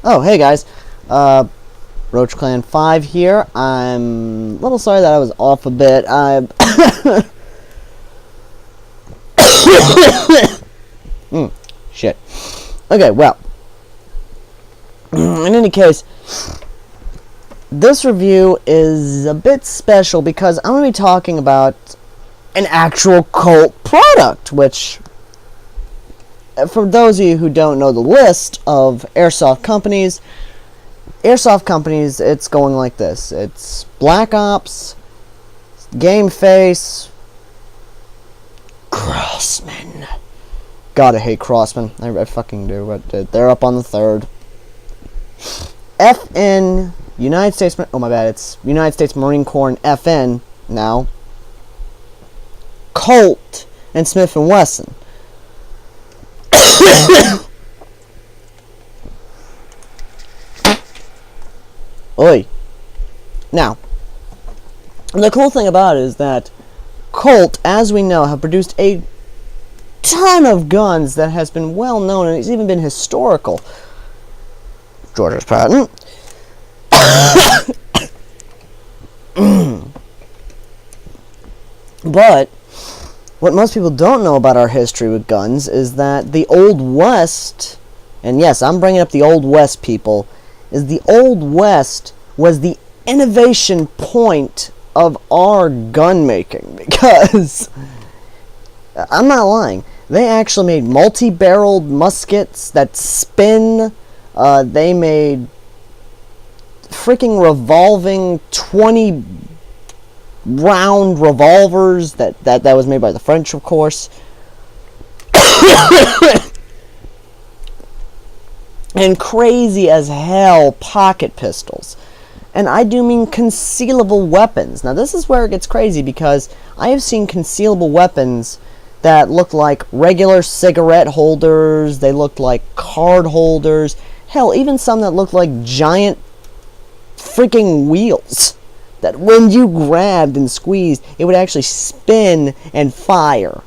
Oh, hey guys. roachclan5 here. I'm a little sorry that I was off a bit. Shit. Okay, well. In any case, this review is a bit special because I'm going to be talking about an actual Colt product, which, for those of you who don't know the list of airsoft companies, it's going like this. It's Black Ops, Game Face, Crossman. Gotta hate Crossman. I fucking do, but they're up on the third. FN, United States, oh my bad, it's United States Marine Corps and FN now. Colt and Smith & Wesson. Oi. Now, the cool thing about it is that Colt, as we know, have produced a ton of guns that has been well known and it's even been historical. George's patent. But what most people don't know about our history with guns is that the Old West, and yes, I'm bringing up the Old West, people, is the Old West was the innovation point of our gun making, because I'm not lying, they actually made multi-barreled muskets that spin. They made freaking revolving 20 round revolvers that was made by the French, of course. And crazy as hell pocket pistols. And I do mean concealable weapons. Now this is where it gets crazy, because I have seen concealable weapons that look like regular cigarette holders, they looked like card holders, hell, even some that looked like giant freaking wheels that when you grabbed and squeezed, it would actually spin and fire.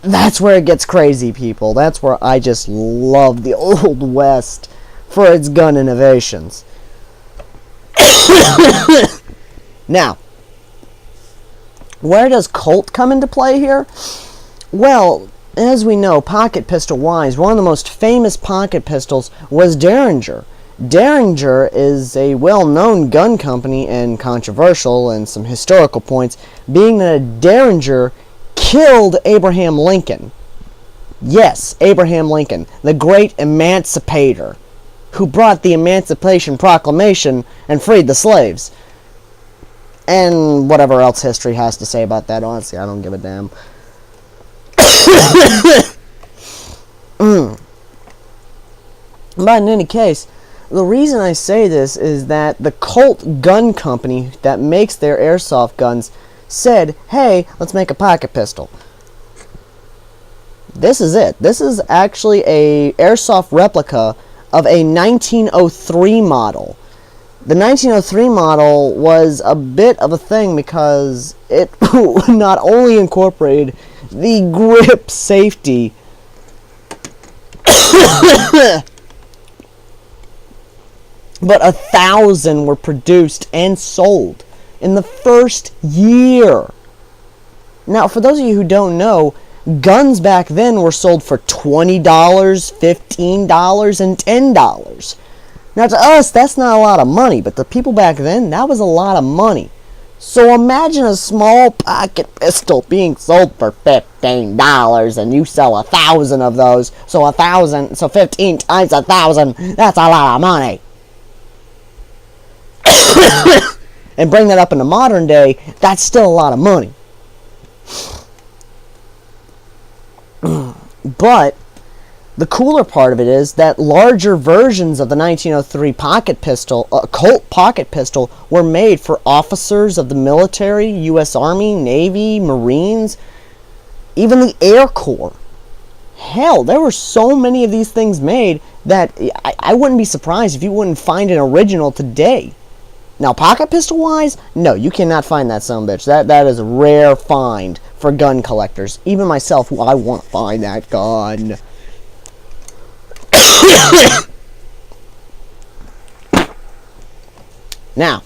That's where it gets crazy, people. That's where I just love the Old West for its gun innovations. Now, where does Colt come into play here? Well, as we know, pocket pistol-wise, one of the most famous pocket pistols was Derringer. Derringer is a well-known gun company and controversial in some historical points, being that a Derringer killed Abraham Lincoln. Yes, Abraham Lincoln, the great emancipator, who brought the Emancipation Proclamation and freed the slaves. And whatever else history has to say about that, honestly, I don't give a damn. But in any case, the reason I say this is that the Colt gun company that makes their airsoft guns said, hey, let's make a pocket pistol. This is it. This is actually a airsoft replica of a 1903 model. The 1903 model was a bit of a thing because it not only incorporated the grip safety but 1,000 were produced and sold in the first year. Now, for those of you who don't know, guns back then were sold for $20, $15, and $10. Now, to us, that's not a lot of money, but to people back then, that was a lot of money. So imagine a small pocket pistol being sold for $15, and you sell 1,000 of those. So 15 times 1,000, that's a lot of money. And bring that up into modern day, that's still a lot of money. But the cooler part of it is that larger versions of the 1903 pocket pistol, Colt pocket pistol, were made for officers of the military, U.S. Army, Navy, Marines, even the Air Corps. Hell, there were so many of these things made that I wouldn't be surprised if you wouldn't find an original today. Now, pocket pistol-wise, no, you cannot find that sumbitch. That is a rare find for gun collectors. Even myself, who I want to find that gun. Now,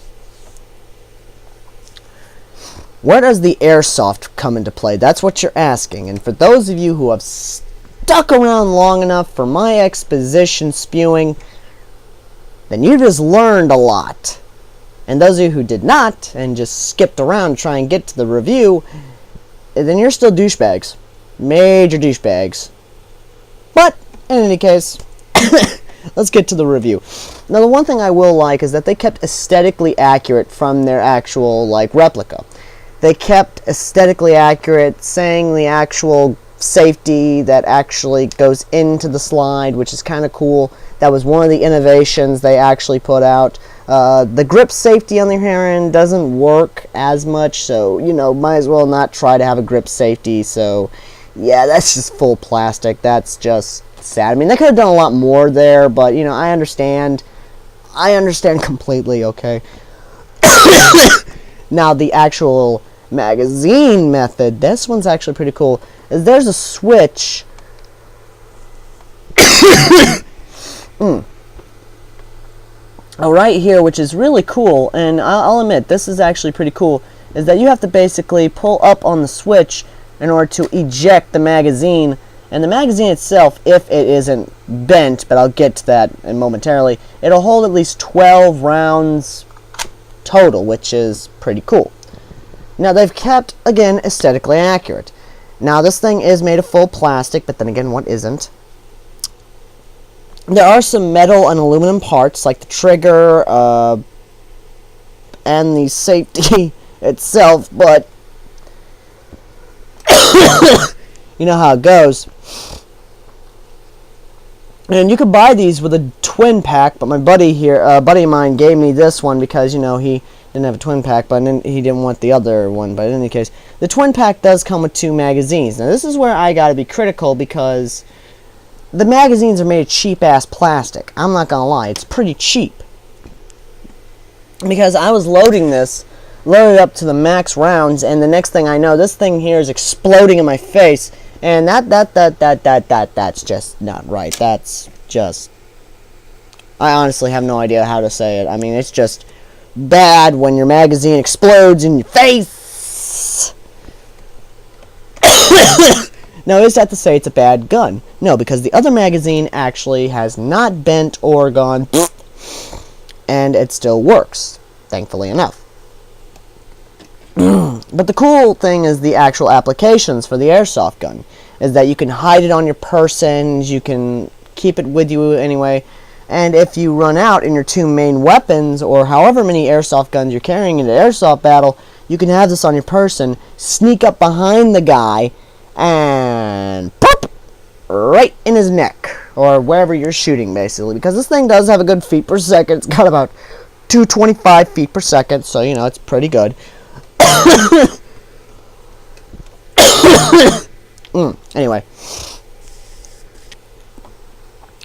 where does the airsoft come into play? That's what you're asking. And for those of you who have stuck around long enough for my exposition spewing, then you just learned a lot. And those of you who did not, and just skipped around to try and get to the review, then you're still douchebags. Major douchebags. But, in any case, let's get to the review. Now, the one thing I will like is that they kept aesthetically accurate from their actual, like, replica. They kept aesthetically accurate, saying the actual safety that actually goes into the slide, which is kind of cool. That was one of the innovations they actually put out. The grip safety on the Heron doesn't work as much, so, you know, might as well not try to have a grip safety. So, yeah, that's just full plastic. That's just sad. I mean, they could have done a lot more there, but, you know, I understand. I understand completely, okay? Now, the actual magazine method, this one's actually pretty cool. There's a switch. Right here, which is really cool, and I'll admit, this is actually pretty cool, is that you have to basically pull up on the switch in order to eject the magazine. And the magazine itself, if it isn't bent, but I'll get to that momentarily, it'll hold at least 12 rounds total, which is pretty cool. Now, they've kept, again, aesthetically accurate. Now, this thing is made of full plastic, but then again, what isn't? There are some metal and aluminum parts, like the trigger and the safety itself, but you know how it goes. And you could buy these with a twin pack, but my buddy here, a buddy of mine, gave me this one because, you know, he didn't have a twin pack, but he didn't want the other one. But in any case, the twin pack does come with 2 magazines. Now, this is where I gotta be critical, because the magazines are made of cheap-ass plastic. I'm not gonna lie, it's pretty cheap. Because I was loaded up to the max rounds, and the next thing I know, this thing here is exploding in my face, and that's just not right. That's just, I honestly have no idea how to say it. I mean, it's just bad when your magazine explodes in your face. Now, is that to say it's a bad gun? No, because the other magazine actually has not bent or gone, and it still works, thankfully enough. But the cool thing is the actual applications for the airsoft gun, is that you can hide it on your person, you can keep it with you anyway, and if you run out in your 2 main weapons, or however many airsoft guns you're carrying in an airsoft battle, you can have this on your person, sneak up behind the guy, and pop! Right in his neck, or wherever you're shooting, basically, because this thing does have a good feet per second. It's got about 225 feet per second, so, you know, it's pretty good. Anyway.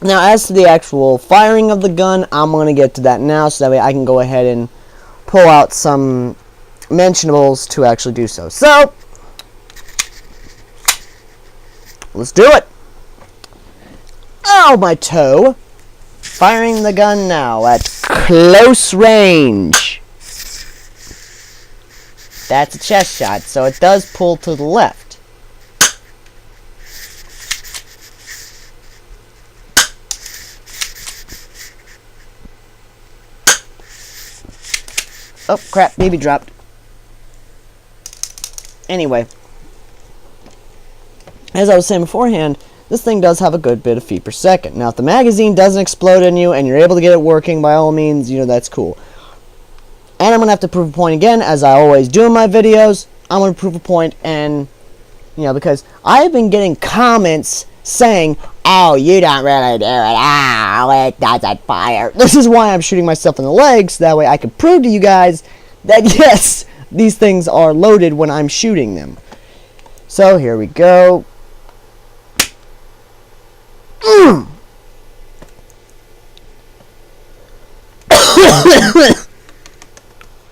Now, as to the actual firing of the gun, I'm going to get to that now, so that way I can go ahead and pull out some mentionables to actually do so. So, let's do it. Oh, my toe. Firing the gun now at close range. That's a chest shot, so it does pull to the left. Oh, crap, baby dropped. Anyway, as I was saying beforehand, this thing does have a good bit of feet per second. Now, if the magazine doesn't explode on you and you're able to get it working, by all means, you know, that's cool. And I'm going to have to prove a point again, as I always do in my videos. I'm going to prove a point, and, you know, because I've been getting comments saying, oh, you don't really do it. Oh, it doesn't fire. This is why I'm shooting myself in the legs, so that way I can prove to you guys that, yes, these things are loaded when I'm shooting them. So, here we go.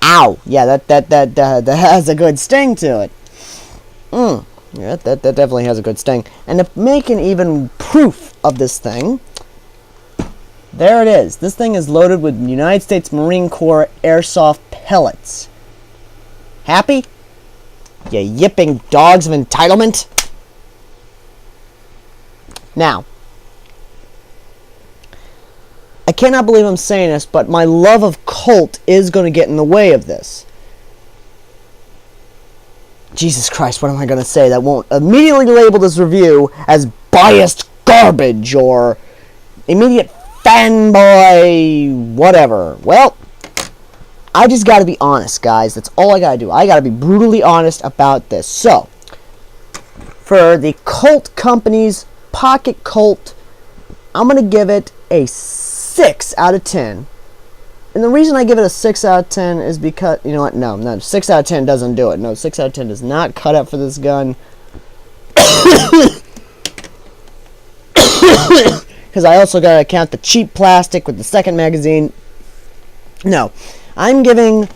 Ow! Yeah, that has a good sting to it. Yeah, that definitely has a good sting. And to make an even proof of this thing, There it is. This thing is loaded with United States Marine Corps airsoft pellets. Happy? You yipping dogs of entitlement? Now, I cannot believe I'm saying this, but my love of Colt is going to get in the way of this. Jesus Christ, what am I going to say that won't immediately label this review as biased garbage or immediate fanboy whatever? Well, I just got to be honest, guys. That's all I got to do. I got to be brutally honest about this. So, for the Colt Company's Pocket Colt, I'm going to give it a 6 out of 10. And the reason I give it a 6 out of 10 is because, you know what, no, 6 out of 10 doesn't do it. No, 6 out of 10 does not cut up for this gun. Because I also got to count the cheap plastic with the second magazine. No, I'm giving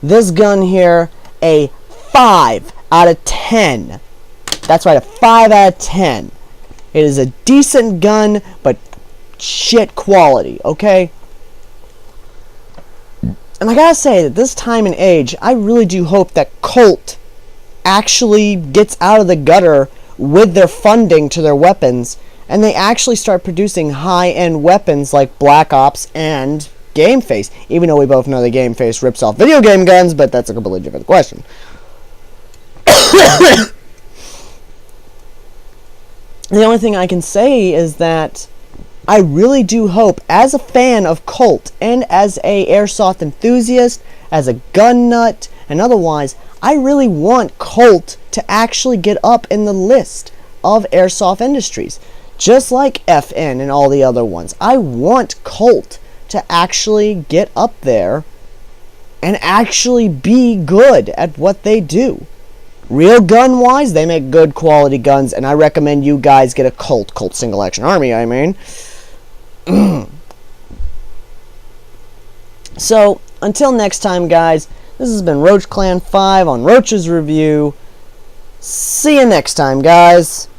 this gun here a 5 out of 10. That's right, a 5 out of 10. It is a decent gun, but shit quality, okay? And I gotta say that this time and age, I really do hope that Colt actually gets out of the gutter with their funding to their weapons, and they actually start producing high-end weapons like Black Ops and Game Face. Even though we both know that Game Face rips off video game guns, but that's a completely different question. The only thing I can say is that I really do hope, as a fan of Colt and as a airsoft enthusiast, as a gun nut, and otherwise, I really want Colt to actually get up in the list of airsoft industries. Just like FN and all the other ones. I want Colt to actually get up there and actually be good at what they do. Real gun-wise, they make good quality guns, and I recommend you guys get a Colt Single Action Army, I mean. So, until next time, guys, this has been roachclan5 on Roach's Review. See you next time, guys.